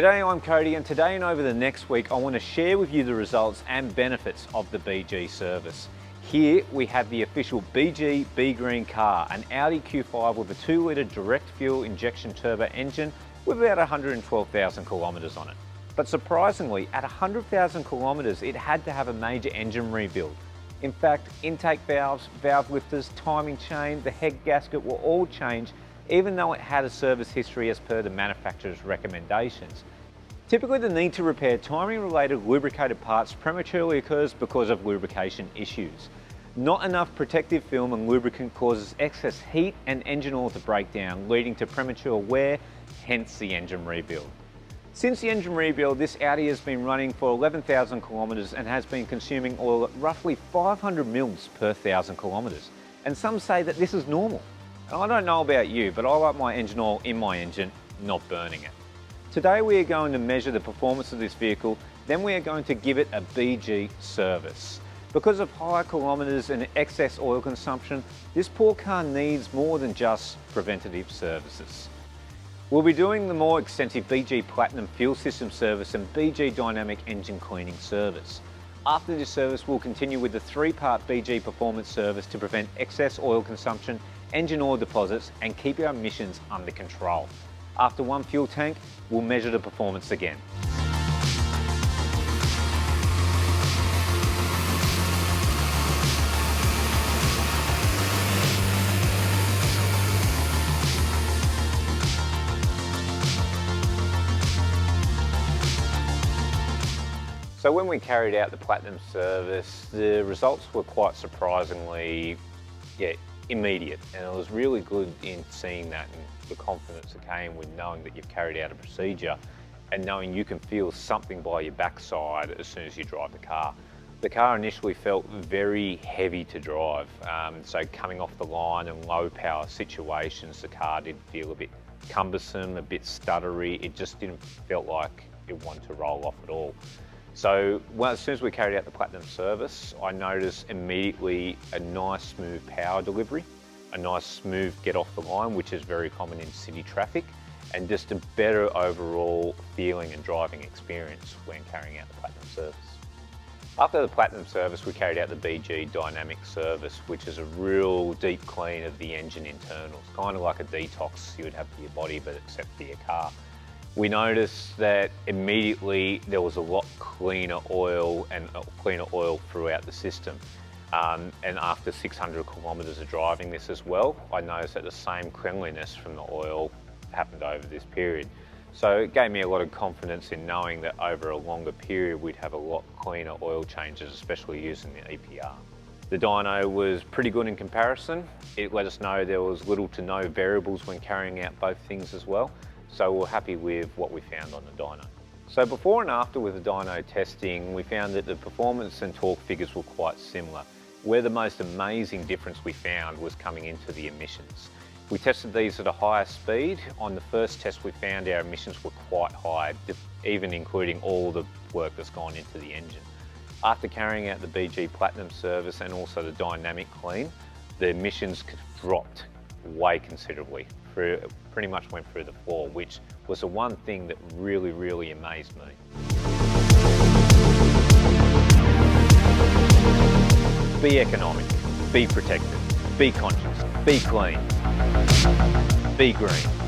G'day, I'm Cody, and today and over the next week I want to share with you the results and benefits of the BG service. Here we have the official BG BGREEN car, an Audi Q5 with a 2-litre direct fuel injection turbo engine with about 112,000 kilometres on it. But surprisingly, at 100,000 kilometres it had to have a major engine rebuild. In fact, intake valves, valve lifters, timing chain, the head gasket were all changed, even though it had a service history as per the manufacturer's recommendations. Typically, the need to repair timing-related lubricated parts prematurely occurs because of lubrication issues. Not enough protective film and lubricant causes excess heat and engine oil to break down, leading to premature wear, hence the engine rebuild. Since the engine rebuild, this Audi has been running for 11,000 kilometres and has been consuming oil at roughly 500 mils per 1,000 kilometres. And some say that this is normal. And I don't know about you, but I like my engine oil in my engine, not burning it. Today we are going to measure the performance of this vehicle, then we are going to give it a BG service. Because of higher kilometres and excess oil consumption, this poor car needs more than just preventative services. We'll be doing the more extensive BG Platinum fuel system service and BG Dynamic engine cleaning service. After this service, we'll continue with the 3-part BG performance service to prevent excess oil consumption, engine oil deposits, and keep our emissions under control. After one fuel tank, we'll measure the performance again. So when we carried out the Platinum service, the results were quite surprisingly immediate, and it was really good in seeing that and the confidence that came with knowing that you've carried out a procedure and knowing you can feel something by your backside as soon as you drive the car. The car initially felt very heavy to drive, so coming off the line in low power situations, the car did feel a bit cumbersome, a bit stuttery. It just didn't feel like it wanted to roll off at all. So as soon as we carried out the Platinum service, I noticed immediately a nice smooth power delivery, a nice smooth get off the line, which is very common in city traffic, and just a better overall feeling and driving experience when carrying out the Platinum service. After the Platinum service, we carried out the BG Dynamic service, which is a real deep clean of the engine internals, kind of like a detox you would have for your body, but except for your car. We noticed that immediately there was a lot cleaner oil throughout the system. And after 600 kilometres of driving this as well, I noticed that the same cleanliness from the oil happened over this period. So it gave me a lot of confidence in knowing that over a longer period we'd have a lot cleaner oil changes, especially using the EPR. The dyno was pretty good in comparison. It let us know there was little to no variables when carrying out both things as well. So we're happy with what we found on the dyno. So before and after with the dyno testing, we found that the performance and torque figures were quite similar. Where the most amazing difference we found was coming into the emissions. We tested these at a higher speed. On the first test we found our emissions were quite high, even including all the work that's gone into the engine. After carrying out the BG Platinum service and also the dynamic clean, the emissions dropped way considerably. Pretty much went through the floor, which was the one thing that really amazed me. Be economic, be protected, be conscious, be clean, be green.